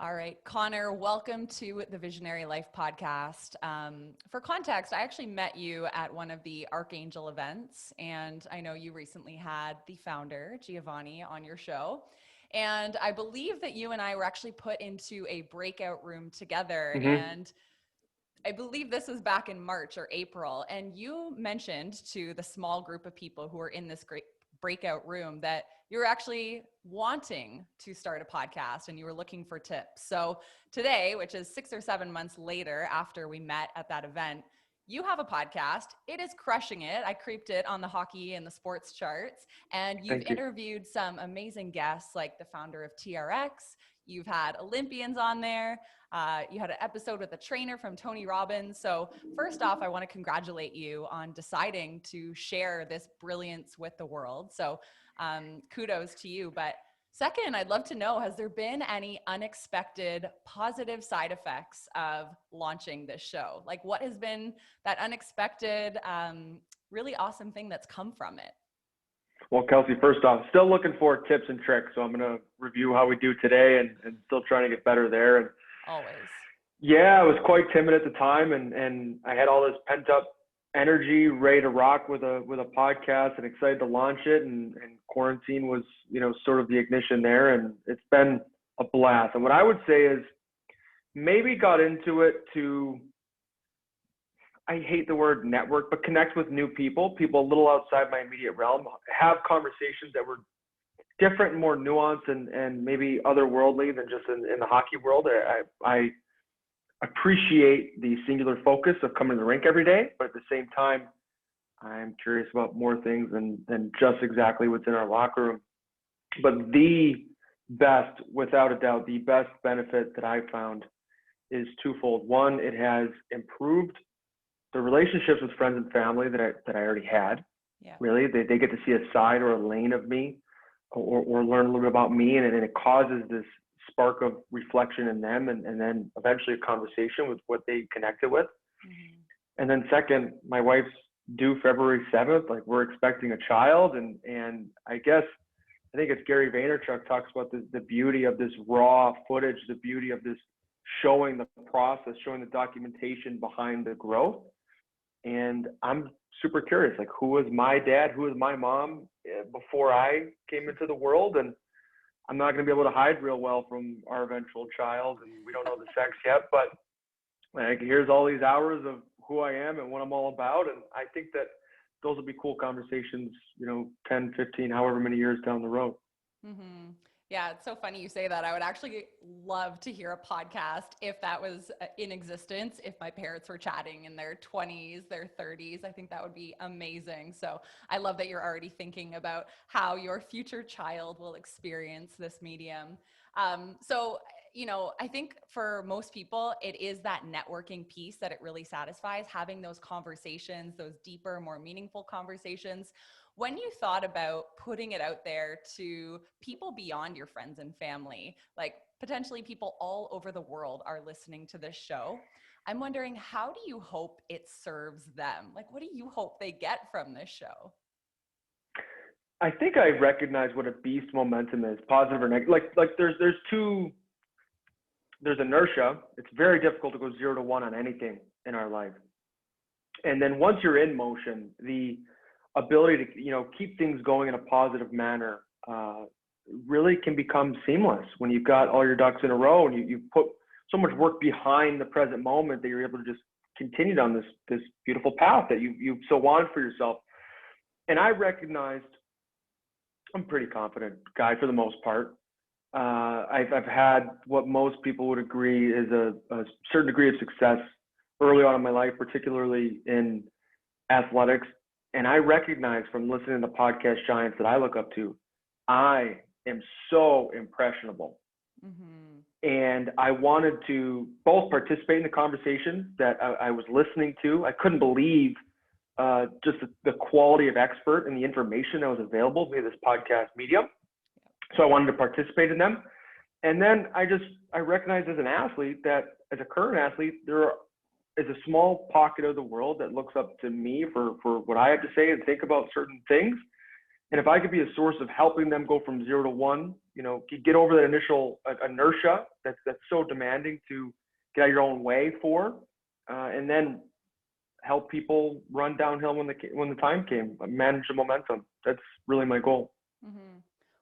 All right, Connor, welcome to the Visionary Life podcast. For context, I actually met you at one of the Archangel events, and I know you recently had the founder, Giovanni, on your show. And I believe that you and I were actually put into a breakout room together. hmm And I believe this was back in March or April. And you mentioned to the small group of people who were in this great breakout room that you were actually wanting to start a podcast and you were looking for tips. So today, which is 6 or 7 months later after we met at that event, you have a podcast. It is crushing it. I creeped it on the hockey and the sports charts. And you've Thank you. interviewed some amazing guests like the founder of TRX. You've had Olympians on there. You had an episode with a trainer from Tony Robbins. So first off, I want to congratulate you on deciding to share this brilliance with the world. So kudos to you. But second, I'd love to know, has there been any unexpected positive side effects of launching this show? Like what has been that unexpected, really awesome thing that's come from it? Well, Kelsey, first off, still looking for tips and tricks. So I'm going to review how we do today and still trying to get better there. And Always. yeah, I was quite timid at the time and I had all this pent up energy ready to rock with a podcast and excited to launch it. And quarantine was, sort of the ignition there. And it's been a blast. And what I would say is maybe got into it to, I hate the word network, but connect with new people a little outside my immediate realm, have conversations that were different and more nuanced and maybe otherworldly than just in the hockey world. I appreciate the singular focus of coming to the rink every day, but at the same time, I'm curious about more things than just exactly what's in our locker room. But the best, without a doubt, the best benefit that I found is twofold. One, it has improved the relationships with friends and family that I already had. Yeah. Really, they get to see a side or a lane of me, or learn a little bit about me, and it causes this spark of reflection in them, and then eventually a conversation with what they connected with. Mm-hmm. And then second, my wife's due February 7th. Like we're expecting a child, and I guess I think it's Gary Vaynerchuk talks about the beauty of this raw footage, the beauty of this showing the process, showing the documentation behind the growth. And I'm super curious, like who was my dad, who was my mom before I came into the world, and I'm not going to be able to hide real well from our eventual child, and we don't know the sex yet, but like here's all these hours of who I am and what I'm all about, and I think that those will be cool conversations, 10, 15, however many years down the road. Mm-hmm. Yeah, it's so funny you say that. I would actually love to hear a podcast if that was in existence, if my parents were chatting in their 20s, their 30s. I think that would be amazing. So I love that you're already thinking about how your future child will experience this medium. I think for most people, it is that networking piece that it really satisfies, having those conversations, those deeper, more meaningful conversations. When you thought about putting it out there to people beyond your friends and family, like potentially people all over the world are listening to this show, I'm wondering, how do you hope it serves them? Like, what do you hope they get from this show? I think I recognize what a beast momentum is, positive or negative. Like there's inertia. It's very difficult to go 0 to 1 on anything in our life. And then once you're in motion, the ability to keep things going in a positive manner really can become seamless when you've got all your ducks in a row and you put so much work behind the present moment that you're able to just continue down this beautiful path that you've so wanted for yourself. And I recognized I'm a pretty confident guy for the most part. I've had what most people would agree is a certain degree of success early on in my life, particularly in athletics. And I recognize from listening to the podcast giants that I look up to, I am so impressionable. Mm-hmm. And I wanted to both participate in the conversation that I was listening to. I couldn't believe just the quality of expert and the information that was available via this podcast medium. So I wanted to participate in them. And then I recognized as an athlete that as a current athlete, there is a small pocket of the world that looks up to me for what I have to say and think about certain things. And if I could be a source of helping them go from 0 to 1, get over that initial inertia that's so demanding to get out of your own way for, and then help people run downhill when the time came, manage the momentum. That's really my goal. Mm-hmm.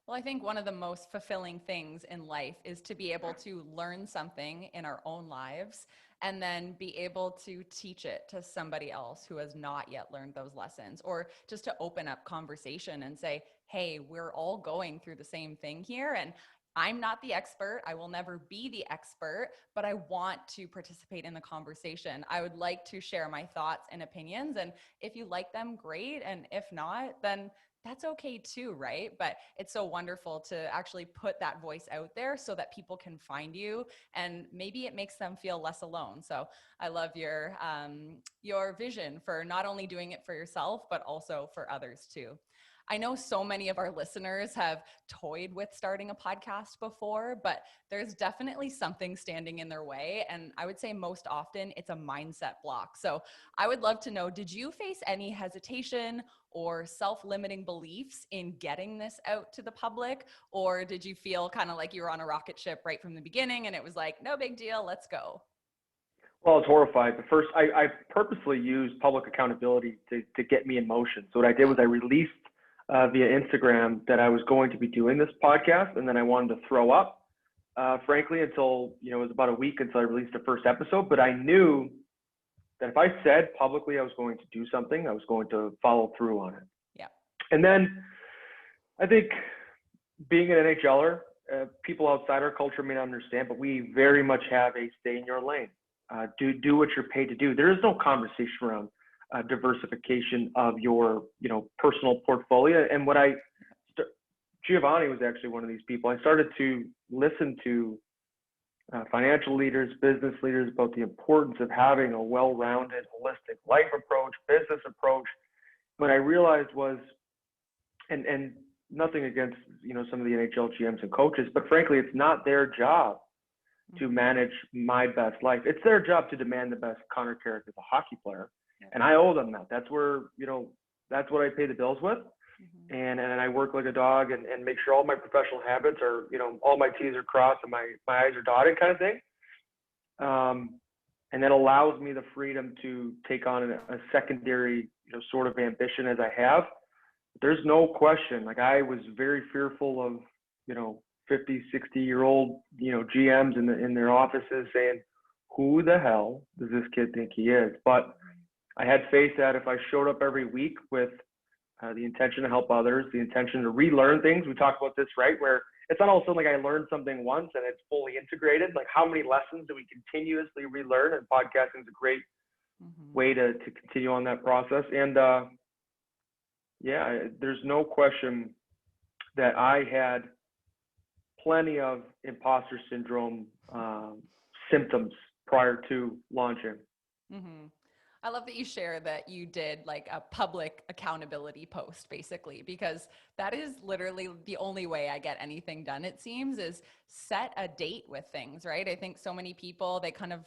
Well, I think one of the most fulfilling things in life is to be able to learn something in our own lives and then be able to teach it to somebody else who has not yet learned those lessons, or just to open up conversation and say, hey, we're all going through the same thing here. And I'm not the expert. I will never be the expert, but I want to participate in the conversation. I would like to share my thoughts and opinions. And if you like them, great. And if not, then that's okay too, right? But it's so wonderful to actually put that voice out there so that people can find you, and maybe it makes them feel less alone. So I love your vision for not only doing it for yourself, but also for others too. I know so many of our listeners have toyed with starting a podcast before, but there's definitely something standing in their way. And I would say most often it's a mindset block. So I would love to know, did you face any hesitation or self-limiting beliefs in getting this out to the public? Or did you feel kind of like you were on a rocket ship right from the beginning and it was like, no big deal, let's go? Well, I was horrified. But first, I purposely used public accountability to get me in motion. So what I did was I released via Instagram that I was going to be doing this podcast, and then I wanted to throw up, frankly, until, it was about a week until I released the first episode. But I knew that if I said publicly I was going to do something, I was going to follow through on it. Yeah. And then I think being an NHLer, people outside our culture may not understand, but we very much have a stay in your lane. Do what you're paid to do. There is no conversation around diversification of your, personal portfolio. And Giovanni was actually one of these people. I started to listen to financial leaders, business leaders about the importance of having a well-rounded, holistic life approach, business approach. What I realized was, and nothing against, some of the NHL GMs and coaches, but frankly, it's not their job to manage my best life. It's their job to demand the best Connor Carrick as a hockey player. And I owe them that. That's where, that's what I pay the bills with. Mm-hmm. And I work like a dog and make sure all my professional habits are, all my T's are crossed and my I's are dotted, kind of thing. And that allows me the freedom to take on a secondary, sort of ambition as I have. There's no question. Like, I was very fearful of, 50, 60-year-old, GMs in their offices saying, who the hell does this kid think he is? But I had faith that if I showed up every week with the intention to help others, the intention to relearn things, we talk about this, right? Where it's not all of a sudden like I learned something once and it's fully integrated. Like, how many lessons do we continuously relearn? And podcasting is a great way to continue on that process. And there's no question that I had plenty of imposter syndrome symptoms prior to launching. Mm-hmm. I love that you share that you did like a public accountability post, basically, because that is literally the only way I get anything done, it seems, is set a date with things, right? I think so many people, they kind of,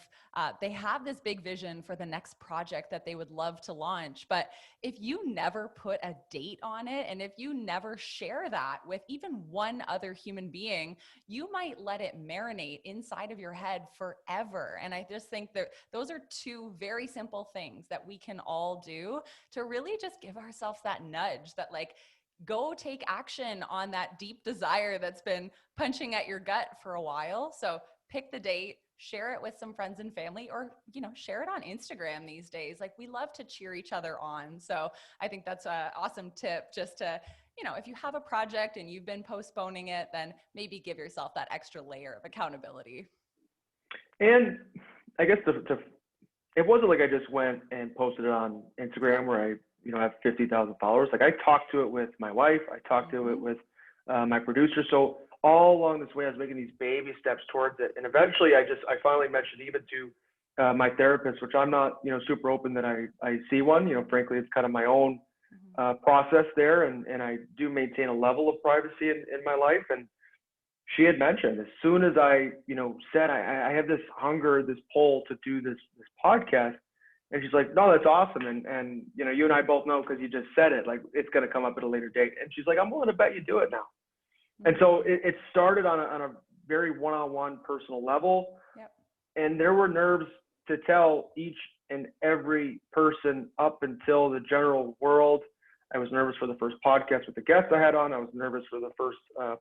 they have this big vision for the next project that they would love to launch. But if you never put a date on it, and if you never share that with even one other human being, you might let it marinate inside of your head forever. And I just think that those are two very simple things that we can all do to really just give ourselves that nudge that, like, go take action on that deep desire that's been punching at your gut for a while. So pick the date, share it with some friends and family, or, share it on Instagram these days. Like, we love to cheer each other on. So I think that's an awesome tip, just to, if you have a project and you've been postponing it, then maybe give yourself that extra layer of accountability. And I guess it wasn't like I just went and posted it on Instagram where I, have 50,000 followers. Like, I talked to it with my wife. I talked to it with my producer. So all along this way, I was making these baby steps towards it. And eventually I finally mentioned even to my therapist, which I'm not, super open that I see one, frankly, it's kind of my own process there. And I do maintain a level of privacy in my life. And she had mentioned, as soon as I, said, I have this hunger, this pull to do this podcast, And she's like, no, that's awesome. And you know, you and I both know, because you just said it, like, it's going to come up at a later date. And she's like, I'm willing to bet you do it now. Mm-hmm. And so it started on a very one-on-one personal level. Yep. And there were nerves to tell each and every person up until the general world. I was nervous for the first podcast with the guest I had on. I was nervous for the first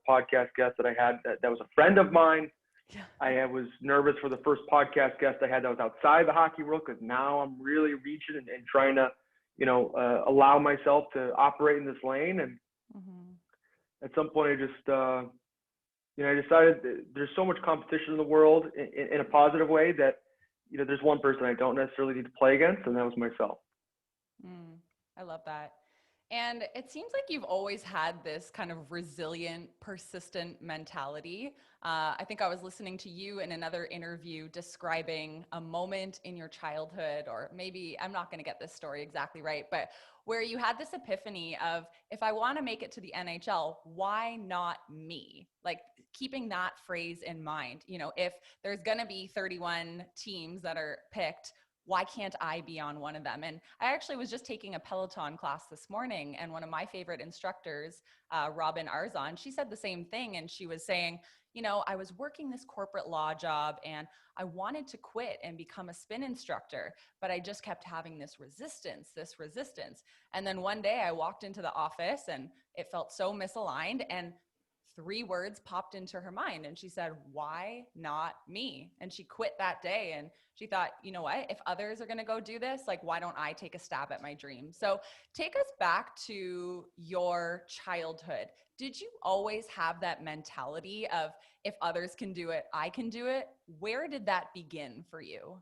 podcast guest that I had that was a friend of mine. Yeah. I was nervous for the first podcast guest I had that was outside the hockey world, because now I'm really reaching and trying to, you know, allow myself to operate in this lane. And at some point I just, you know, I decided that there's so much competition in the world in a positive way that, you know, there's one person I don't necessarily need to play against, and that was myself. I love that. And it seems like you've always had this kind of resilient, persistent mentality. I think I was listening to you in another interview describing a moment in your childhood, or maybe I'm not going to get this story exactly right, but where you had this epiphany of, if I want to make it to the NHL, why not me? Like, keeping that phrase in mind, you know, if there's going to be 31 teams that are picked, why can't I be on one of them? And I actually was just taking a Peloton class this morning, and one of my favorite instructors, Robin Arzon, she said the same thing. And she was saying, you know, I was working this corporate law job and I wanted to quit and become a spin instructor, but I just kept having this resistance. And then one day I walked into the office and it felt so misaligned, and 3 words popped into her mind, and she said, why not me? And she quit that day, and she thought, you know what, if others are going to go do this, like, why don't I take a stab at my dream? So take us back to your childhood. Did you always have that mentality of, if others can do it, I can do it? Where did that begin for you?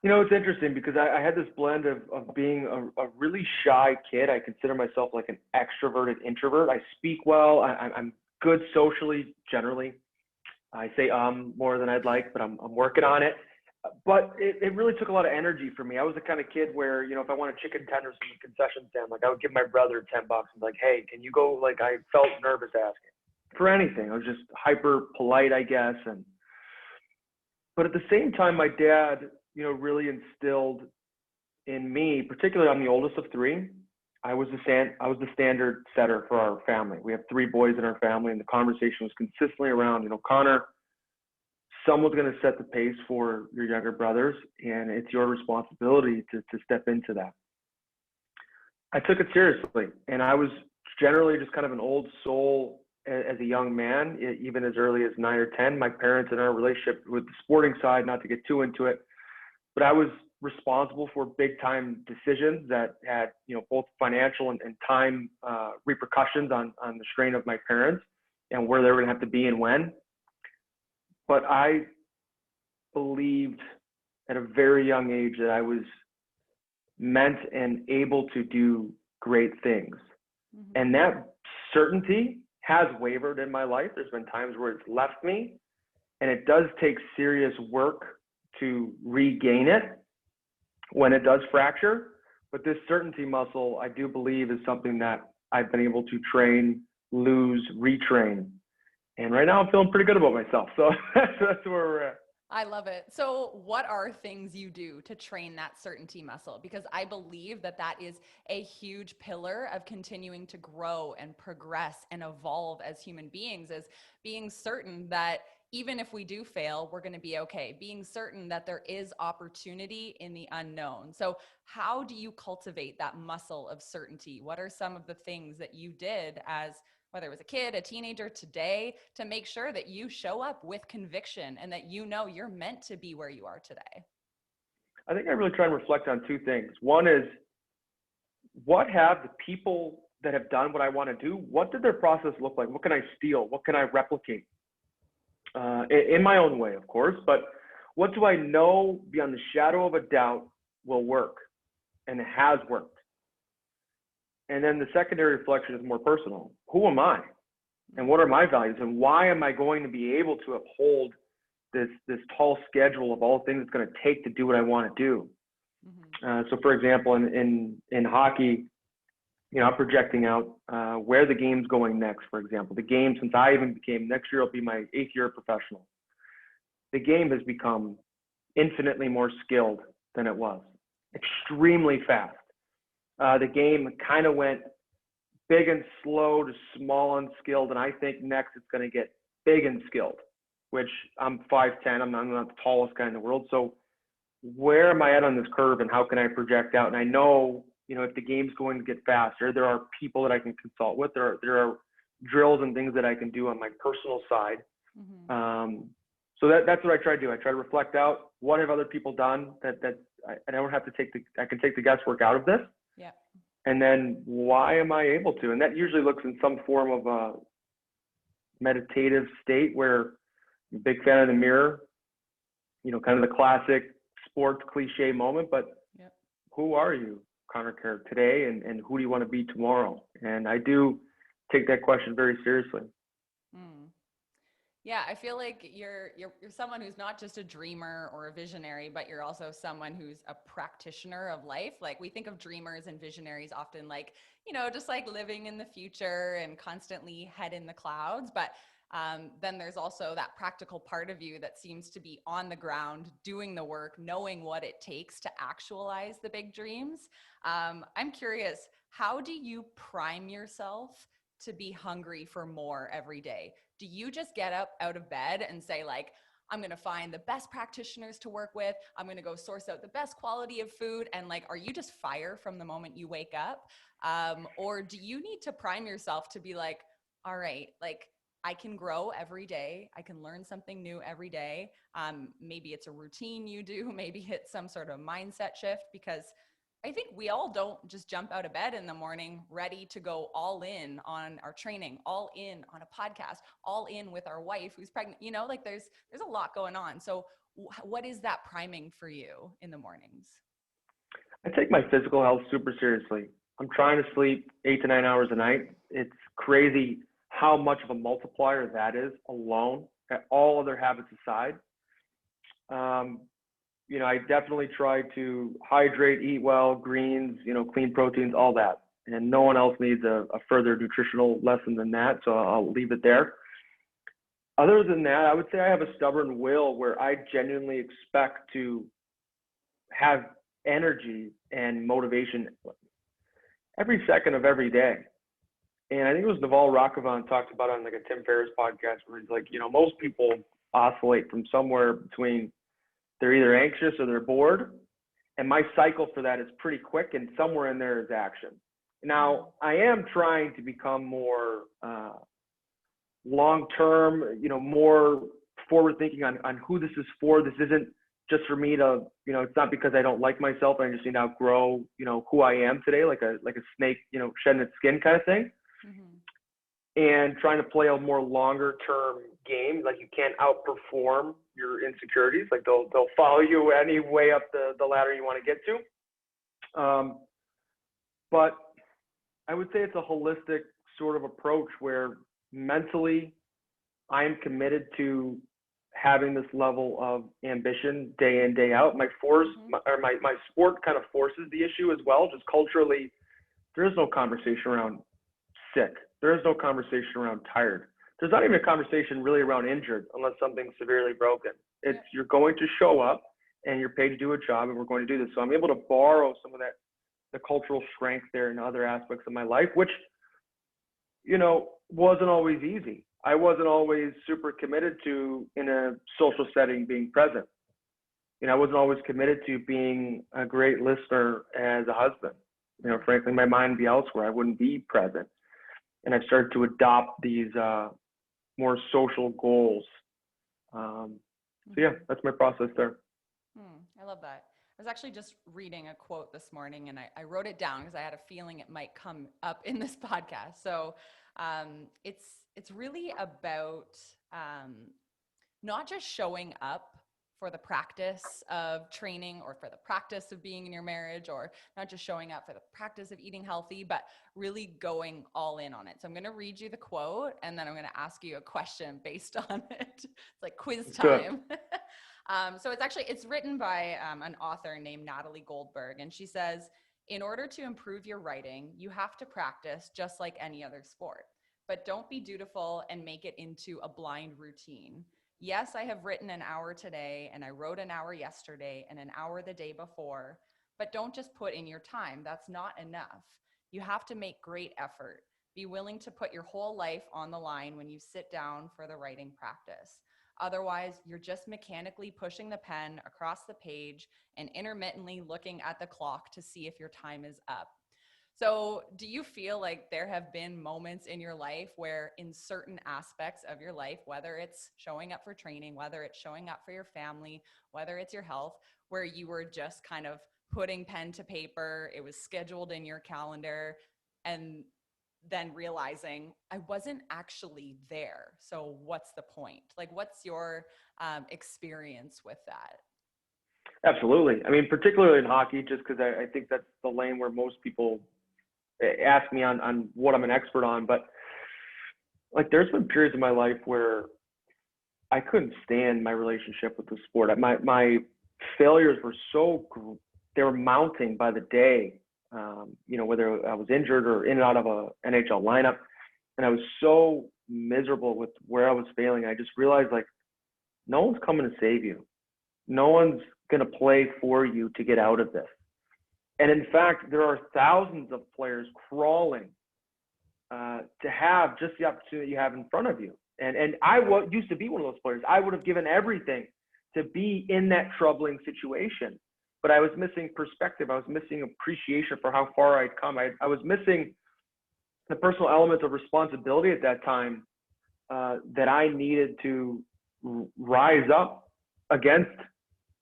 You know, it's interesting because I had this blend of being a really shy kid. I consider myself like an extroverted introvert. I speak well. I'm good socially, generally. I say more than I'd like, but I'm working on it. But it really took a lot of energy for me. I was the kind of kid where, you know, if I wanted chicken tenders from the concession stand, like, I would give my brother $10 and be like, hey, can you go? Like, I felt nervous asking for anything. I was just hyper polite, I guess. But at the same time, my dad, you know, really instilled in me, particularly I'm the oldest of 3. I was the standard setter for our family. We have 3 boys in our family, and the conversation was consistently around, you know, Connor, someone's going to set the pace for your younger brothers, and it's your responsibility to step into that. I took it seriously, and I was generally just kind of an old soul as a young man, even as early as 9 or 10. My parents and our relationship with the sporting side, not to get too into it, but I was responsible for big time decisions that had, you know, both financial and time repercussions on the strain of my parents and where they were going to have to be and when. But I believed at a very young age that I was meant and able to do great things. And that certainty has wavered in my life. There's been times where it's left me, and it does take serious work to regain it when it does fracture. But this certainty muscle, I do believe, is something that I've been able to train, lose, retrain. And right now I'm feeling pretty good about myself. So that's where we're at. I love it. So what are things you do to train that certainty muscle? Because I believe that that is a huge pillar of continuing to grow and progress and evolve as human beings, is being certain that even if we do fail, we're going to be okay. Being certain that there is opportunity in the unknown. So how do you cultivate that muscle of certainty? What are some of the things that you did as, whether it was a kid, a teenager, today, to make sure that you show up with conviction and that you know you're meant to be where you are today? I think I really try and reflect on 2 things. One is, what have the people that have done what I want to do, what did their process look like? What can I steal? What can I replicate? In my own way, of course, but what do I know beyond the shadow of a doubt will work and has worked? And then the secondary reflection is more personal. Who am I? And what are my values? And why am I going to be able to uphold this tall schedule of all things it's going to take to do what I want to do? So for example, in hockey, you know, I'm projecting out where the game's going next. For example, the game, since I even became, next year will be my 8th year professional. The game has become infinitely more skilled than it was. Extremely fast. The game kind of went big and slow to small and skilled, and I think next it's going to get big and skilled, which I'm 5'10". I'm not the tallest guy in the world. So where am I at on this curve, and how can I project out? And I know, if the game's going to get faster, there are people that I can consult with. There are drills and things that I can do on my personal side. Mm-hmm. So that's what I try to do. I try to reflect out what have other people done that I don't have to I can take the guesswork out of this. Yeah. And then why am I able to? And that usually looks in some form of a meditative state where I'm a big fan of the mirror, kind of the classic sports cliche moment, but yep. Who are you, Connor Carrick, today, and who do you want to be tomorrow? And I do take that question very seriously. Yeah, I feel like you're someone who's not just a dreamer or a visionary, but you're also someone who's a practitioner of life. Like, we think of dreamers and visionaries often like, just like living in the future and constantly head in the clouds. But then there's also that practical part of you that seems to be on the ground, doing the work, knowing what it takes to actualize the big dreams. I'm curious, how do you prime yourself to be hungry for more every day? Do you just get up out of bed and say, like, I'm going to find the best practitioners to work with, I'm going to go source out the best quality of food, and like, are you just fire from the moment you wake up? Or do you need to prime yourself to be like, all right, like, I can grow every day, I can learn something new every day. Maybe it's a routine you do, maybe it's some sort of mindset shift, because I think we all don't just jump out of bed in the morning ready to go all in on our training, all in on a podcast, all in with our wife who's pregnant. Like, there's a lot going on. So what is that priming for you in the mornings? I take my physical health super seriously. I'm trying to sleep 8 to 9 hours a night. It's crazy how much of a multiplier that is alone, all other habits aside. I definitely try to hydrate, eat well, greens, clean proteins, all that. And no one else needs a further nutritional lesson than that, so I'll leave it there. Other than that, I would say I have a stubborn will where I genuinely expect to have energy and motivation every second of every day. And I think it was Naval Rakovan talked about on like a Tim Ferriss podcast where he's like, most people oscillate from somewhere between they're either anxious or they're bored. And my cycle for that is pretty quick, and somewhere in there is action. Now, I am trying to become more long-term, more forward-thinking on who this is for. This isn't just for me to, it's not because I don't like myself and I just need to outgrow, who I am today, like a snake, shedding its skin kind of thing. Mm-hmm. And trying to play a more longer-term game. Like, you can't outperform your insecurities. Like, they'll follow you any way up the ladder you want to get to. But I would say it's a holistic sort of approach where mentally I am committed to having this level of ambition day in, day out. My sport kind of forces the issue as well. Just culturally, there is no conversation around sick. There is no conversation around tired. There's not even a conversation really around injured unless something's severely broken. It's you're going to show up and you're paid to do a job, and we're going to do this. So I'm able to borrow some of that, the cultural strength there in other aspects of my life, which, wasn't always easy. I wasn't always super committed to, in a social setting, being present. I wasn't always committed to being a great listener as a husband. Frankly, my mind would be elsewhere. I wouldn't be present. And I've started to adopt these more social goals. So yeah, that's my process there. I love that. I was actually just reading a quote this morning, and I wrote it down because I had a feeling it might come up in this podcast. So it's really about not just showing up for the practice of training or for the practice of being in your marriage, or not just showing up for the practice of eating healthy, but really going all in on it. So I'm going to read you the quote, and then I'm going to ask you a question based on it. It's like quiz time. So it's written by an author named Natalie Goldberg, and she says, in order to improve your writing, you have to practice just like any other sport, but don't be dutiful and make it into a blind routine. yes, I have written an hour today and I wrote an hour yesterday and an hour the day before, but don't just put in your time. That's not enough. You have to make great effort. Be willing to put your whole life on the line when you sit down for the writing practice. Otherwise, you're just mechanically pushing the pen across the page and intermittently looking at the clock to see if your time is up. So, do you feel like there have been moments in your life where, in certain aspects of your life, whether it's showing up for training, whether it's showing up for your family, whether it's your health, where you were just kind of putting pen to paper, it was scheduled in your calendar, and then realizing I wasn't actually there? So, what's the point? Like, what's your experience with that? Absolutely. I mean, particularly in hockey, just because I think that's the lane where most people ask me on what I'm an expert on. But like, there's been periods in my life where I couldn't stand my relationship with the sport. My failures were they were mounting by the day. Whether I was injured or in and out of a NHL lineup, and I was so miserable with where I was failing. I just realized, like, no one's coming to save you. No one's going to play for you to get out of this. And in fact, there are thousands of players crawling to have just the opportunity you have in front of you. And I used to be one of those players. I would have given everything to be in that troubling situation, but I was missing perspective. I was missing appreciation for how far I'd come. I was missing the personal element of responsibility at that time that I needed to rise up against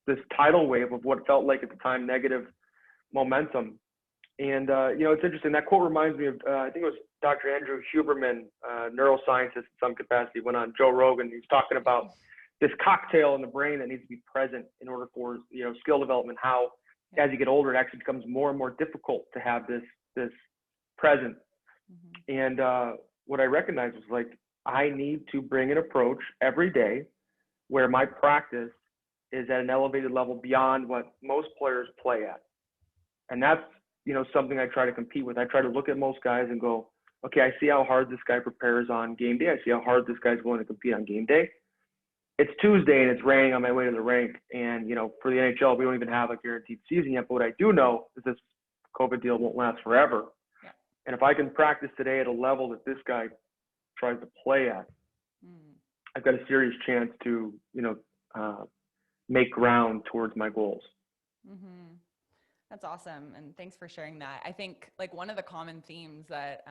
this tidal wave of what felt like at the time negative momentum. And it's interesting. That quote reminds me of I think it was Dr. Andrew Huberman, neuroscientist in some capacity, went on Joe Rogan. He was talking about this cocktail in the brain that needs to be present in order for skill development. How as you get older, it actually becomes more and more difficult to have this present. Mm-hmm. And what I recognized was, like, I need to bring an approach every day where my practice is at an elevated level beyond what most players play at. And that's, something I try to compete with. I try to look at most guys and go, okay, I see how hard this guy prepares on game day. I see how hard this guy's going to compete on game day. It's Tuesday and it's raining on my way to the rink. And, for the NHL, we don't even have a guaranteed season yet. But what I do know is this COVID deal won't last forever. Yeah. And if I can practice today at a level that this guy tries to play at, I've got a serious chance to, make ground towards my goals. Mm-hmm. That's awesome. And thanks for sharing that. I think, like, one of the common themes that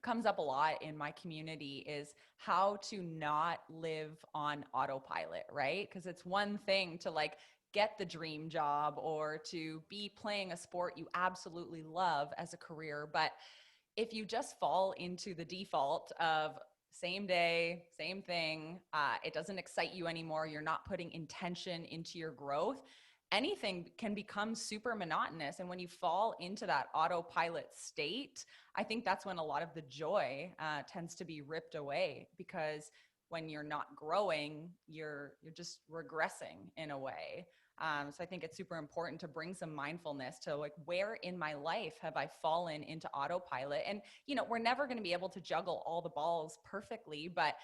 comes up a lot in my community is how to not live on autopilot, right? Because it's one thing to, like, get the dream job or to be playing a sport you absolutely love as a career. But if you just fall into the default of same day, same thing, it doesn't excite you anymore, you're not putting intention into your growth, anything can become super monotonous. And when you fall into that autopilot state, I think that's when a lot of the joy tends to be ripped away, because when you're not growing, you're just regressing in a way. So I think it's super important to bring some mindfulness to, like, where in my life have I fallen into autopilot? And, we're never going to be able to juggle all the balls perfectly, but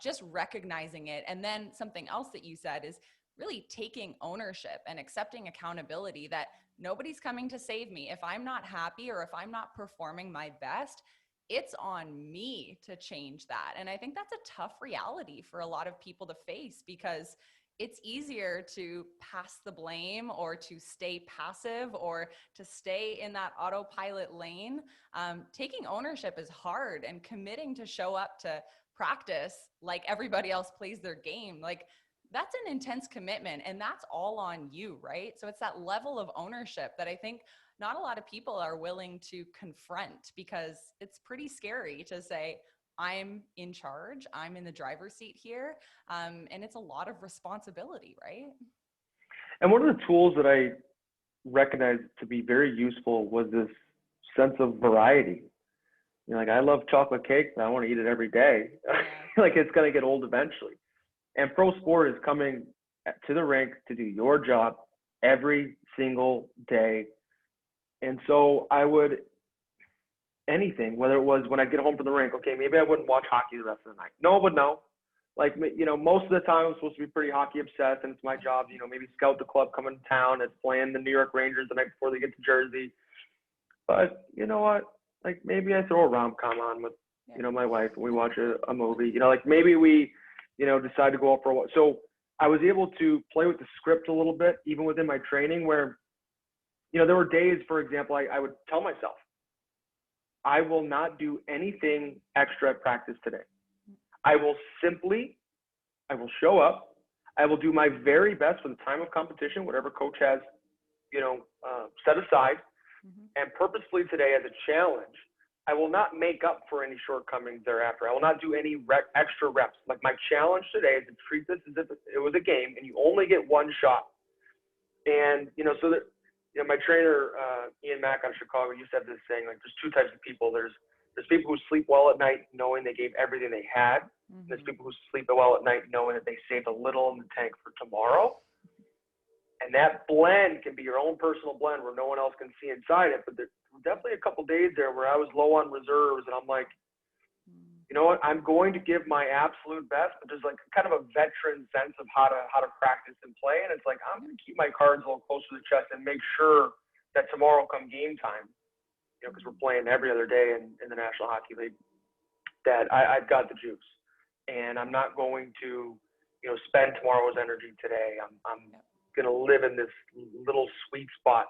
just recognizing it. And then something else that you said is really taking ownership and accepting accountability that nobody's coming to save me. If I'm not happy or if I'm not performing my best, it's on me to change that. And I think that's a tough reality for a lot of people to face, because it's easier to pass the blame or to stay passive or to stay in that autopilot lane. Taking ownership is hard, and committing to show up to practice like everybody else plays their game, like, that's an intense commitment, and that's all on you, right? So it's that level of ownership that I think not a lot of people are willing to confront, because it's pretty scary to say, I'm in charge, I'm in the driver's seat here. And it's a lot of responsibility, right? And one of the tools that I recognized to be very useful was this sense of variety. Like, I love chocolate cake, but I want to eat it every day. Yeah. Like, it's going to get old eventually. And pro sport is coming to the rink to do your job every single day. And so I would, anything, whether it was when I get home from the rink, okay, maybe I wouldn't watch hockey the rest of the night. No one would know. like, you know, most of the time I'm supposed to be pretty hockey obsessed, and it's my job, you know, maybe scout the club coming to town that's playing the New York Rangers the night before they get to Jersey. But you know what? Like, maybe I throw a rom-com on with, you know, my wife, and we watch a movie. You know, like, maybe we, you know, decide to go out for a walk. So I was able to play with the script a little bit, even within my training, where, you know, there were days, for example, I would tell myself, I will not do anything extra at practice today. I will show up. I will do my very best for the time of competition, whatever coach has, you know, set aside. And purposefully today, as a challenge, I will not make up for any shortcomings thereafter. I will not do any extra reps. Like, my challenge today is to treat this as if it was a game, and you only get one shot. And, you know, so that, you know, my trainer, Ian Mack out of Chicago, used to have this saying, like, there's two types of people. There's people who sleep well at night knowing they gave everything they had. And there's people who sleep well at night knowing that they saved a little in the tank for tomorrow. And that blend can be your own personal blend where no one else can see inside it. But there's definitely a couple days there where I was low on reserves, and I'm like, you know what? I'm going to give my absolute best, but there's like kind of a veteran sense of how to practice and play. And it's like, I'm going to keep my cards a little close to the chest and make sure that tomorrow come game time, you know, because we're playing every other day in the National Hockey League, that I've got the juice, and I'm not going to, you know, spend tomorrow's energy today. I'm going to live in this little sweet spot.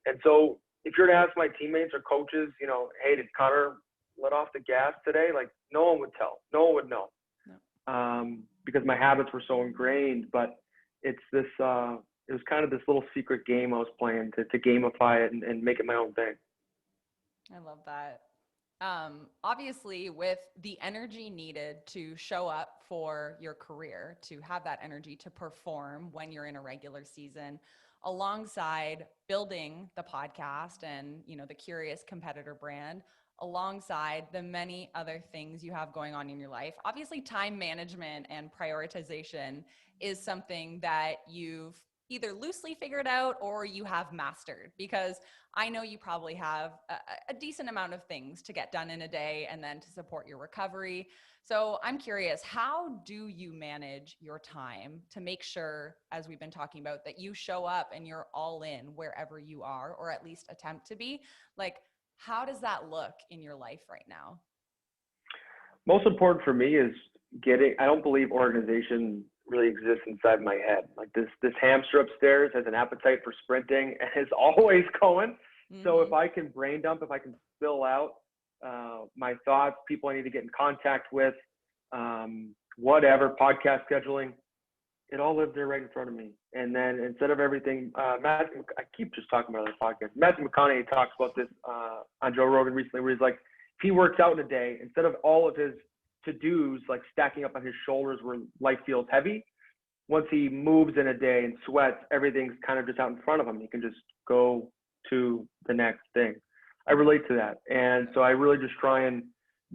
And so if you're to ask my teammates or coaches, you know, hey, did Connor let off the gas today? Like, no one would tell. No one would know. Because my habits were so ingrained. But it's this, it was kind of this little secret game I was playing to gamify it and make it my own thing. I love that. Obviously, with the energy needed to show up for your career, to have that energy to perform when you're in a regular season, alongside building the podcast and, you know, the Curious Competitor brand, alongside the many other things you have going on in your life, obviously time management and prioritization is something that you've either loosely figured out or you have mastered, because I know you probably have a decent amount of things to get done in a day and then to support your recovery. So I'm curious, how do you manage your time to make sure, as we've been talking about, that you show up and you're all in wherever you are, or at least attempt to be? Like, how does that look in your life right now? Most important for me is I don't believe organization really exists inside my head. Like, this hamster upstairs has an appetite for sprinting and is always going. So if I can brain dump, if I can spill out my thoughts, people I need to get in contact with, whatever, podcast scheduling, it all lives there right in front of me. And then instead of everything, I keep just talking about other podcasts. Matthew McConaughey talks about this on Joe Rogan recently, where he's like, if he works out in a day, instead of all of his to-dos like stacking up on his shoulders where life feels heavy, once he moves in a day and sweats, everything's kind of just out in front of him. He can just go to the next thing. I relate to that. And so I really just try and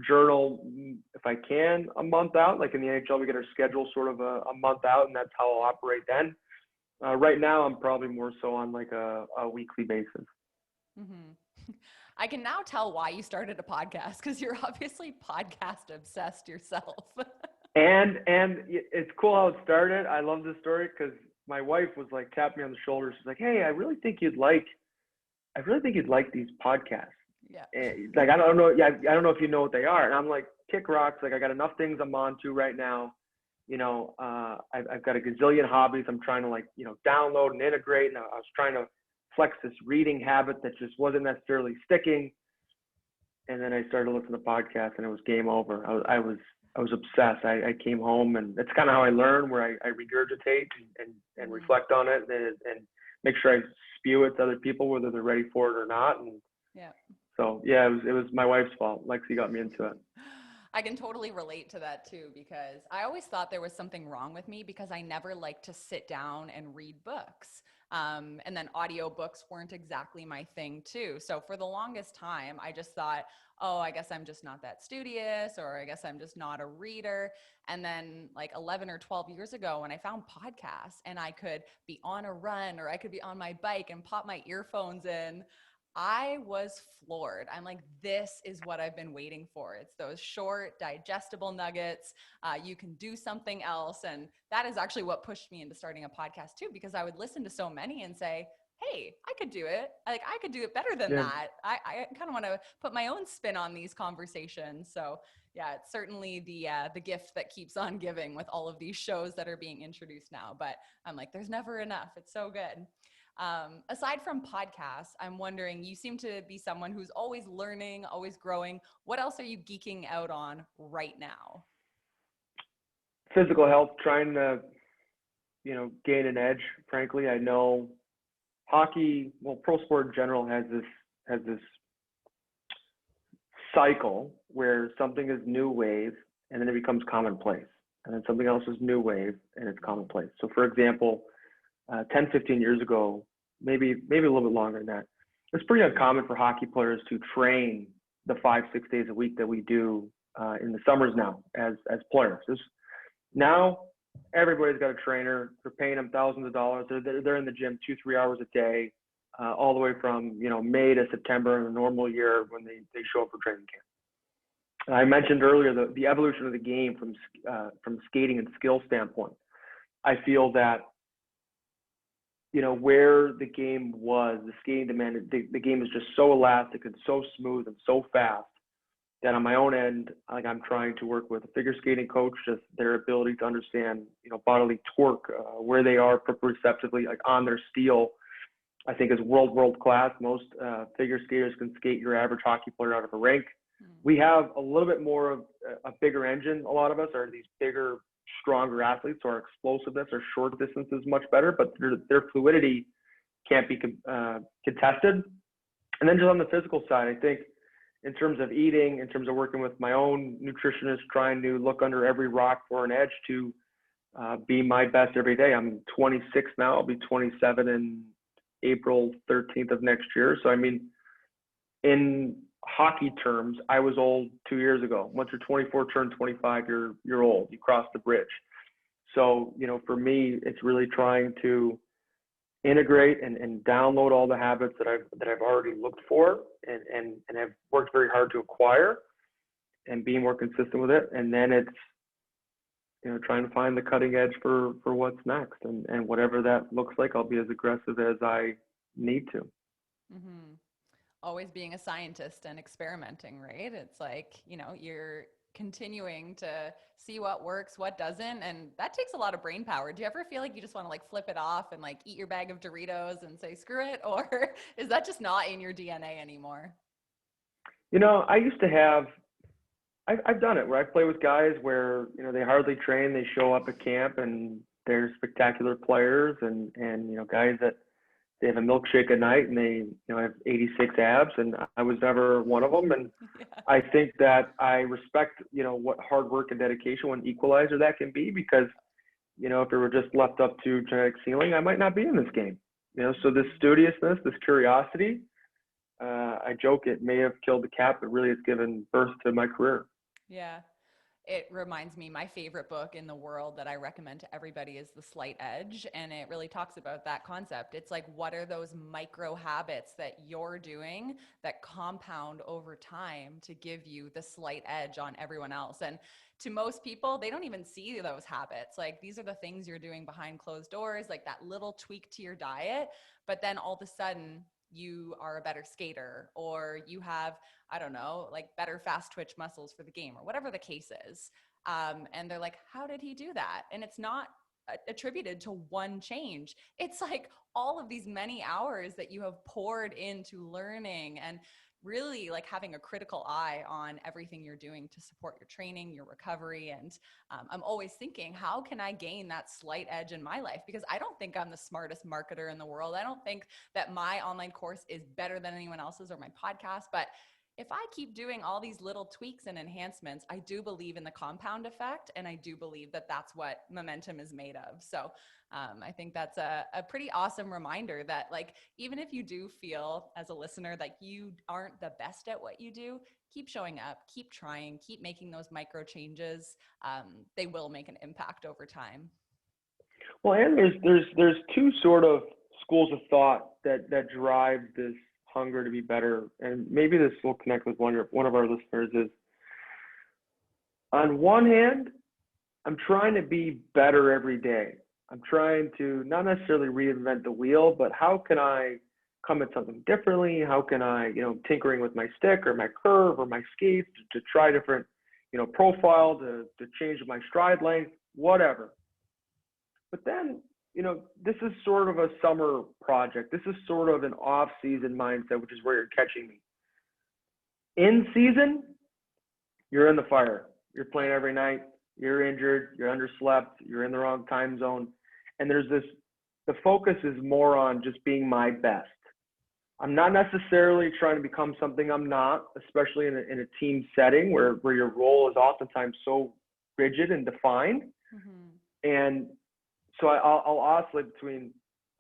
journal, if I can, a month out. Like in the NHL, we get our schedule sort of a month out, and that's how I'll operate then. Right now, I'm probably more so on like a weekly basis. I can now tell why you started a podcast, because you're obviously podcast obsessed yourself. And it's cool how it started. I love this story because my wife was like, tapped me on the shoulder. She's like, hey, I really think you'd like these podcasts. Yeah. And, like, I don't know if you know what they are. And I'm like, kick rocks. Like, I got enough things I'm on to right now. You know, I've got a gazillion hobbies I'm trying to, like, you know, download and integrate. And I was trying to flex this reading habit that just wasn't necessarily sticking. And then I started listening to podcasts, and it was game over. I was obsessed. I came home, and that's kind of how I learn, where I regurgitate and reflect on it and make sure I spew it to other people, whether they're ready for it or not. And so, yeah, it was my wife's fault. Lexi got me into it. I can totally relate to that too, because I always thought there was something wrong with me because I never liked to sit down and read books. And then audiobooks weren't exactly my thing too. So for the longest time, I just thought, oh, I guess I'm just not that studious, or I guess I'm just not a reader. And then like 11 or 12 years ago, when I found podcasts and I could be on a run or I could be on my bike and pop my earphones in, I was floored. I'm like, this is what I've been waiting for. It's those short, digestible nuggets. You can do something else. And that is actually what pushed me into starting a podcast too, because I would listen to so many and say, hey, I could do it. Like, I could do it better than Yeah. that. I kind of want to put my own spin on these conversations. So yeah, it's certainly the gift that keeps on giving with all of these shows that are being introduced now. But I'm like, there's never enough. It's so good. Aside from podcasts, I'm wondering, you seem to be someone who's always learning, always growing. What else are you geeking out on right now? Physical health, trying to, gain an edge. Frankly, I know hockey, well, pro sport in general has this cycle where something is new wave and then it becomes commonplace. And then something else is new wave and it's commonplace. So for example, 10, 15 years ago, maybe a little bit longer than that, it's pretty uncommon for hockey players to train the 5, 6 days a week that we do in the summers now as players. Now everybody's got a trainer. They're paying them thousands of dollars. They're in the gym 2, 3 hours a day, all the way from May to September in a normal year when they show up for training camp. And I mentioned earlier the evolution of the game from skating and skill standpoint. I feel that where the game was, the skating demanded, the game is just so elastic and so smooth and so fast that on my own end, like I'm trying to work with a figure skating coach, just their ability to understand, bodily torque, where they are proprioceptively, like on their steel, I think is world class. Most figure skaters can skate your average hockey player out of a rink. We have a little bit more of a bigger engine. A lot of us are these bigger, stronger athletes, so our explosiveness, our short distance is much better, but their fluidity can't be contested. And then just on the physical side, I think in terms of eating, in terms of working with my own nutritionist, trying to look under every rock for an edge to be my best every day. I'm 26 now. I'll be 27 in April 13th of next year. So, I mean, in hockey terms, I was old 2 years ago. Once you're 24, turn 25, you're old. You cross the bridge. So, for me, it's really trying to integrate and download all the habits that I've already looked for and have worked very hard to acquire, and being more consistent with it. And then it's trying to find the cutting edge for what's next, and whatever that looks like, I'll be as aggressive as I need to. Mm-hmm. Always being a scientist and experimenting, right? It's like, you're continuing to see what works, what doesn't, and that takes a lot of brain power. Do you ever feel like you just want to like flip it off and like eat your bag of Doritos and say screw it, or is that just not in your DNA anymore? I used to have, I've done it where I play with guys where they hardly train, they show up at camp and they're spectacular players, and guys that they have a milkshake a night and they have 86 abs, and I was never one of them. And Yeah. I think that I respect what hard work and dedication, what an equalizer that can be, because if it were just left up to genetic ceiling, I might not be in this game. So this studiousness, this curiosity, I joke it may have killed the cat, but really it's given birth to my career. Yeah. It reminds me, my favorite book in the world that I recommend to everybody is The Slight Edge. And it really talks about that concept. It's like, what are those micro habits that you're doing that compound over time to give you the slight edge on everyone else? And to most people, they don't even see those habits. Like, these are the things you're doing behind closed doors, like that little tweak to your diet. But then all of a sudden, you are a better skater, or you have, I don't know, like better fast twitch muscles for the game, or whatever the case is. And they're like, how did he do that? And it's not attributed to one change. It's like all of these many hours that you have poured into learning and really like having a critical eye on everything you're doing to support your training, your recovery. And I'm always thinking, how can I gain that slight edge in my life? Because I don't think I'm the smartest marketer in the world. I don't think that my online course is better than anyone else's or my podcast, but if I keep doing all these little tweaks and enhancements, I do believe in the compound effect. And I do believe that that's what momentum is made of. So I think that's a pretty awesome reminder that, like, even if you do feel as a listener that you aren't the best at what you do, keep showing up, keep trying, keep making those micro changes. They will make an impact over time. Well, and there's two sort of schools of thought that drive this hunger to be better, and maybe this will connect with one of our listeners, is on one hand, I'm trying to be better every day. I'm trying to not necessarily reinvent the wheel, but how can I come at something differently? How can I, tinkering with my stick or my curve or my skates to try different, profile, to change my stride length, whatever. But then, this is sort of a summer project. This is sort of an off-season mindset, which is where you're catching me. In season, you're in the fire. You're playing every night. You're injured. You're underslept. You're in the wrong time zone. And the focus is more on just being my best. I'm not necessarily trying to become something I'm not, especially in a team setting where your role is oftentimes so rigid and defined. Mm-hmm. And so I'll oscillate between,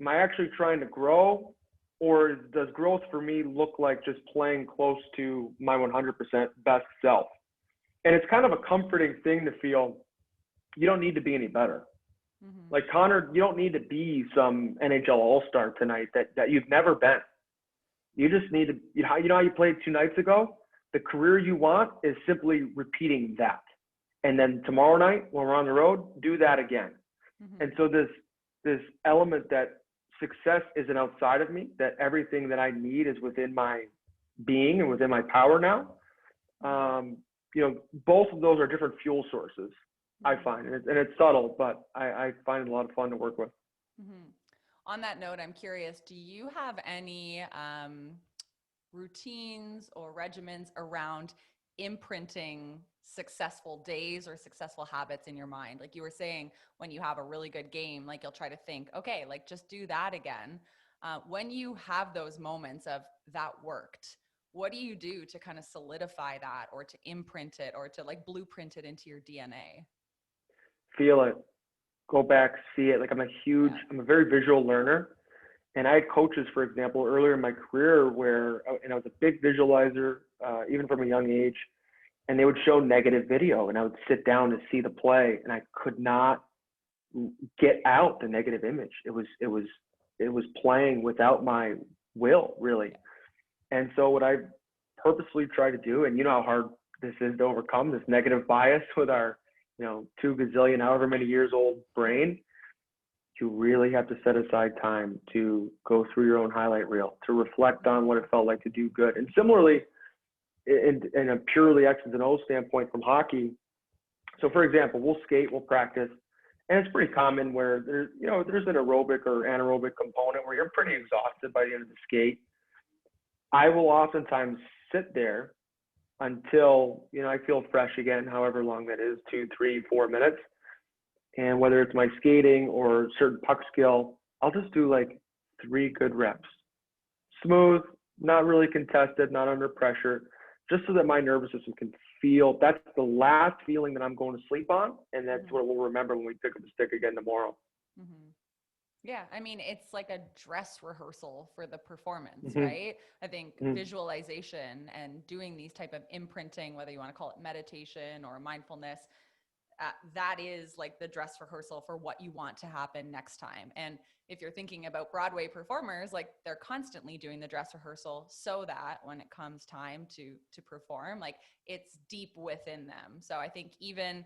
am I actually trying to grow, or does growth for me look like just playing close to my 100% best self? And it's kind of a comforting thing to feel you don't need to be any better. Mm-hmm. Like, Connor, you don't need to be some NHL All-Star tonight that you've never been. You just need to, how you played 2 nights ago? The career you want is simply repeating that. And then tomorrow night, when we're on the road, do that again. Mm-hmm. And so this element that success isn't outside of me, that everything that I need is within my being and within my power now. Both of those are different fuel sources, I find, and it's subtle, but I find it a lot of fun to work with. Mm-hmm. On that note, I'm curious, do you have any routines or regimens around imprinting successful days or successful habits in your mind? Like you were saying, when you have a really good game, like you'll try to think, okay, like just do that again. When you have those moments of that worked, what do you do to kind of solidify that, or to imprint it, or to like blueprint it into your DNA? Feel it, go back, see it. Like I'm a very visual learner. And I had coaches, for example, earlier in my career where, and I was a big visualizer, even from a young age, and they would show negative video and I would sit down to see the play and I could not get out the negative image. It was playing without my will, really. And so what I purposely try to do, and you know how hard this is to overcome, this negative bias with our, 2 gazillion, however many years old brain, you really have to set aside time to go through your own highlight reel, to reflect on what it felt like to do good. And similarly, in a purely X's and O's standpoint from hockey, so for example, we'll skate, we'll practice, and it's pretty common where there's an aerobic or anaerobic component where you're pretty exhausted by the end of the skate. I will oftentimes sit there until, I feel fresh again, however long that is, 2, 3, 4 minutes. And whether it's my skating or certain puck skill, I'll just do like 3 good reps. Smooth, not really contested, not under pressure, just so that my nervous system can feel. That's the last feeling that I'm going to sleep on. And that's what we'll remember when we pick up the stick again tomorrow. Mm-hmm. Yeah, I mean, it's like a dress rehearsal for the performance, right? I think visualization and doing these type of imprinting, whether you want to call it meditation or mindfulness, that is like the dress rehearsal for what you want to happen next time. And if you're thinking about Broadway performers, like they're constantly doing the dress rehearsal so that when it comes time to perform, like it's deep within them. So I think even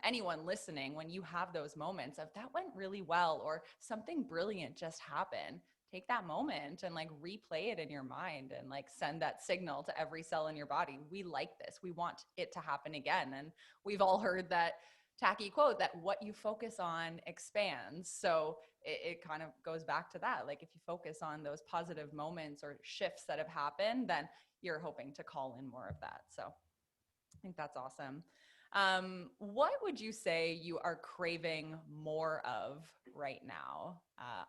anyone listening, when you have those moments of that went really well or something brilliant just happened, take that moment and like replay it in your mind and like send that signal to every cell in your body. We like this. We want it to happen again. And we've all heard that tacky quote that what you focus on expands. So it kind of goes back to that. Like if you focus on those positive moments or shifts that have happened, then you're hoping to call in more of that. So I think that's awesome. What would you say you are craving more of right now?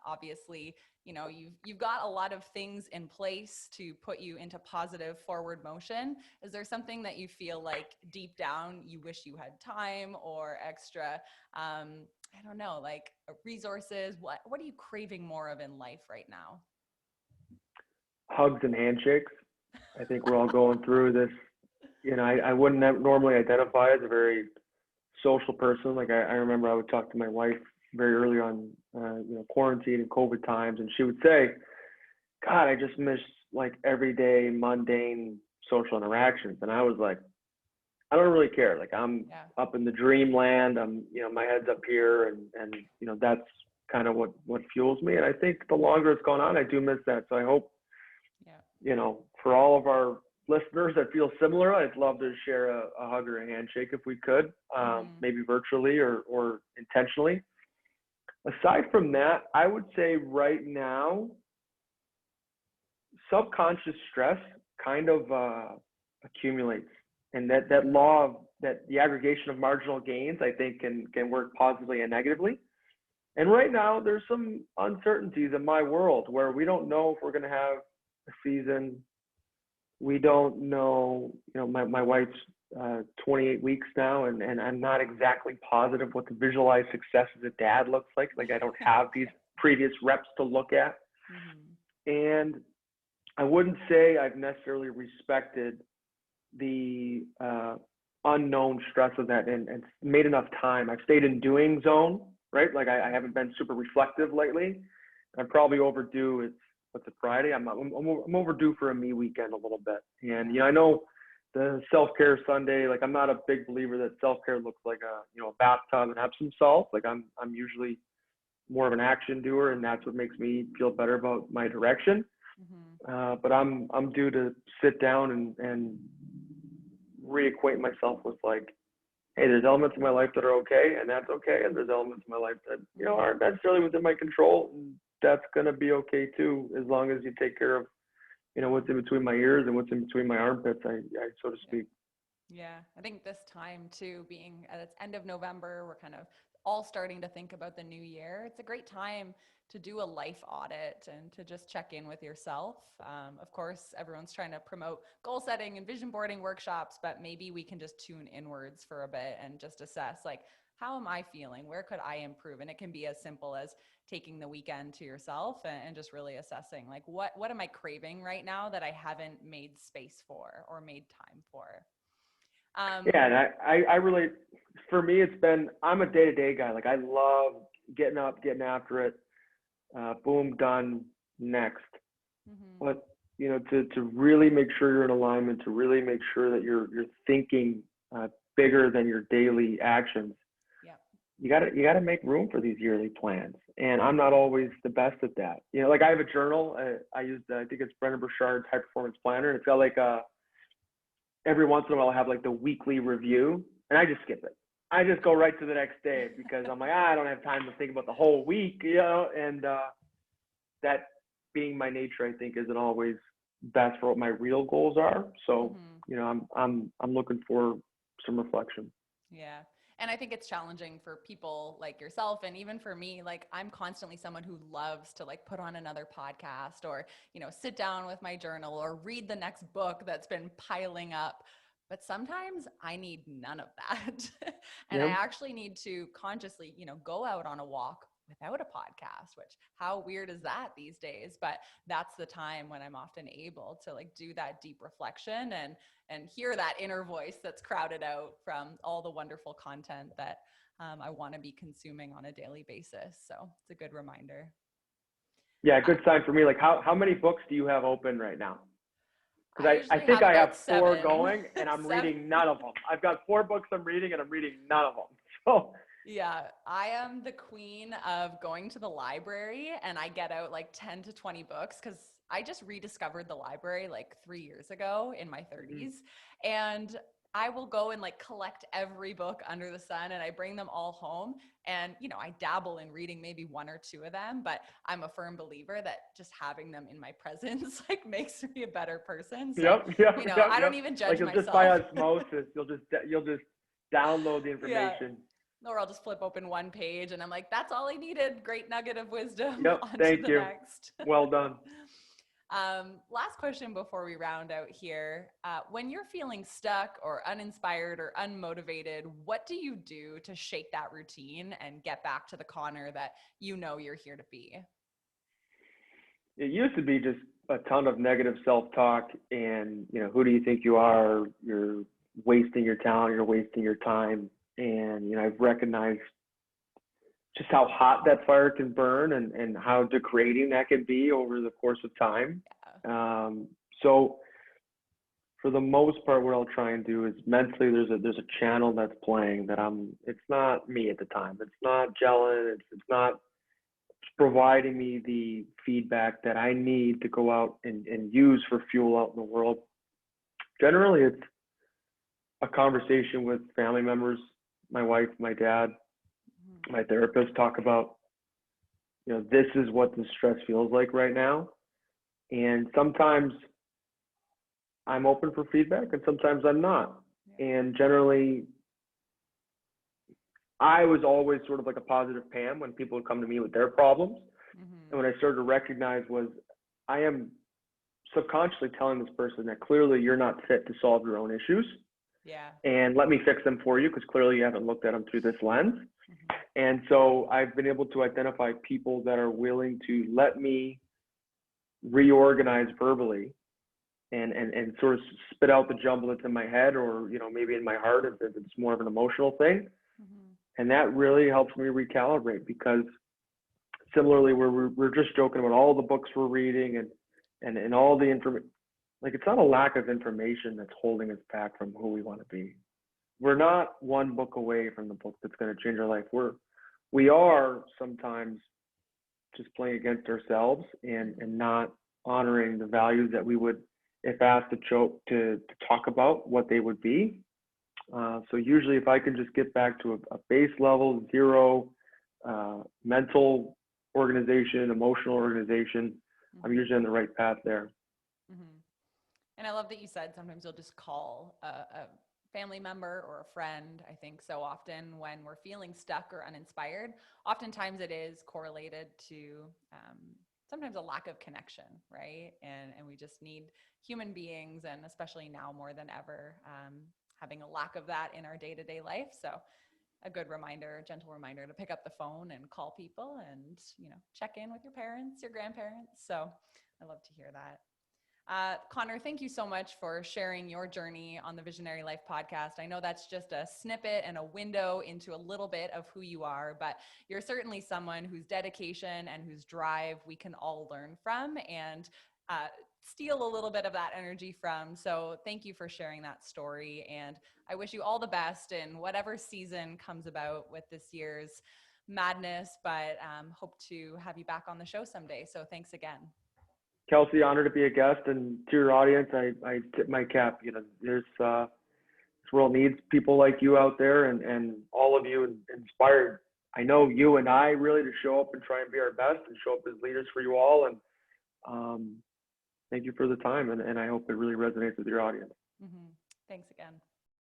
Obviously, you've got a lot of things in place to put you into positive forward motion. Is there something that you feel like deep down you wish you had time or extra, I don't know, like resources? What are you craving more of in life right now? Hugs and handshakes. I think we're all going through this. I wouldn't normally identify as a very social person. Like I remember I would talk to my wife very early on, quarantine and COVID times, and she would say, God, I just miss like everyday mundane social interactions. And I was like, I don't really care. Like I'm up in the dreamland. I'm, my head's up here, and that's kind of what fuels me. And I think the longer it's gone on, I do miss that. So I hope, for all of our listeners that feel similar, I'd love to share a hug or a handshake if we could, maybe virtually or intentionally. Aside from that, I would say right now, subconscious stress kind of accumulates. And that law of that the aggregation of marginal gains, I think, can work positively and negatively. And right now, there's some uncertainties in my world where we don't know if we're going to have a season. We don't know, my wife's 28 weeks now, and I'm not exactly positive what the visualized success as a dad looks like. Like I don't have these previous reps to look at. And I wouldn't say I've necessarily respected the unknown stress of that and made enough time. I've stayed in doing zone, right? Like I haven't been super reflective lately. I'm probably overdue. What's a Friday? I'm overdue for a me weekend a little bit. And I know the self-care Sunday. Like I'm not a big believer that self-care looks like a bathtub and Epsom salt. Like I'm usually more of an action doer, and that's what makes me feel better about my direction. But I'm due to sit down and reacquaint myself with like, hey, there's elements of my life that are okay, and that's okay, and there's elements of my life that aren't necessarily within my control, and that's gonna be okay too, as long as you take care of what's in between my ears and what's in between my armpits, I so to speak. Yeah, I think this time too, being at its end of November, we're kind of all starting to think about the new year. It's a great time to do a life audit and to just check in with yourself. Of course, everyone's trying to promote goal setting and vision boarding workshops, but maybe we can just tune inwards for a bit and just assess, like, how am I feeling? Where could I improve? And it can be as simple as taking the weekend to yourself and just really assessing, like, what am I craving right now that I haven't made space for or made time for? And I really, for me, I'm a day-to-day guy. Like I love getting up, getting after it, boom, done, next. But to really make sure you're in alignment, to really make sure that you're thinking bigger than your daily actions. You gotta make room for these yearly plans, and I'm not always the best at that. Like I have a journal. I think it's Brendan Burchard's High Performance Planner, and it's got like every once in a while I have like the weekly review, and I just skip it. I just go right to the next day because I'm like, I don't have time to think about the whole week, and that being my nature, I think, isn't always best for what my real goals are. So, I'm looking for some reflection. Yeah. And I think it's challenging for people like yourself, and even for me. Like I'm constantly someone who loves to like put on another podcast or, sit down with my journal or read the next book that's been piling up. But sometimes I need none of that. And I actually need to consciously, go out on a walk without a podcast, which how weird is that these days? But that's the time when I'm often able to like do that deep reflection and hear that inner voice that's crowded out from all the wonderful content that I want to be consuming on a daily basis. So it's a good reminder. Yeah, good sign for me. Like how many books do you have open right now? Because I think I have 4 going, and I'm reading none of them. I've got 4 books I'm reading, and I'm reading none of them. So yeah, I am the queen of going to the library, and I get out like 10 to 20 books because I just rediscovered the library like 3 years ago in my 30s. And I will go and like collect every book under the sun, and I bring them all home. And, I dabble in reading maybe 1 or 2 of them, but I'm a firm believer that just having them in my presence like makes me a better person. So, I don't even judge myself. Just by osmosis, you'll just download the information. Or I'll just flip open one page and I'm like, that's all I needed. Great nugget of wisdom. Thank you. Next. Well done. Last question before we round out here. When you're feeling stuck or uninspired or unmotivated, what do you do to shake that routine and get back to the Connor that you're here to be? It used to be just a ton of negative self-talk and, who do you think you are? You're wasting your talent, you're wasting your time. And, I've recognized just how hot that fire can burn and how degrading that can be over the course of time. So for the most part, what I'll try and do is mentally, there's a channel that's playing that it's not me at the time. It's not gelling. It's not providing me the feedback that I need to go out and use for fuel out in the world. Generally, it's a conversation with family members, my wife, my dad, my therapist, talk about, this is what the stress feels like right now. And sometimes I'm open for feedback and sometimes I'm not. And generally, I was always sort of like a positive Pam when people would come to me with their problems. And what I started to recognize was I am subconsciously telling this person that clearly you're not fit to solve your own issues. Yeah. And let me fix them for you because clearly you haven't looked at them through this lens. And so I've been able to identify people that are willing to let me reorganize verbally and sort of spit out the jumble that's in my head or, maybe in my heart if it's more of an emotional thing. And that really helps me recalibrate because similarly, we're just joking about all the books we're reading and all the information. Like, it's not a lack of information that's holding us back from who we want to be. We're not one book away from the book that's going to change our life. We are sometimes just playing against ourselves and not honoring the values that we would, if asked to talk about, what they would be. So usually if I can just get back to a base level, zero, mental organization, emotional organization, I'm usually on the right path there. And I love that you said sometimes you'll just call a family member or a friend. I think so often when we're feeling stuck or uninspired, oftentimes it is correlated to sometimes a lack of connection, right? And we just need human beings, and especially now more than ever, having a lack of that in our day-to-day life. So a good reminder, a gentle reminder to pick up the phone and call people and, check in with your parents, your grandparents. So I love to hear that. Connor, thank you so much for sharing your journey on the Visionary Life podcast. I know that's just a snippet and a window into a little bit of who you are, but you're certainly someone whose dedication and whose drive we can all learn from and steal a little bit of that energy from. So thank you for sharing that story. And I wish you all the best in whatever season comes about with this year's madness, but hope to have you back on the show someday. So thanks again. Kelsey, honored to be a guest, and to your audience, I tip my cap. This world needs people like you out there, and all of you inspired. I know you and I really to show up and try and be our best and show up as leaders for you all. And thank you for the time, and I hope it really resonates with your audience. Thanks again.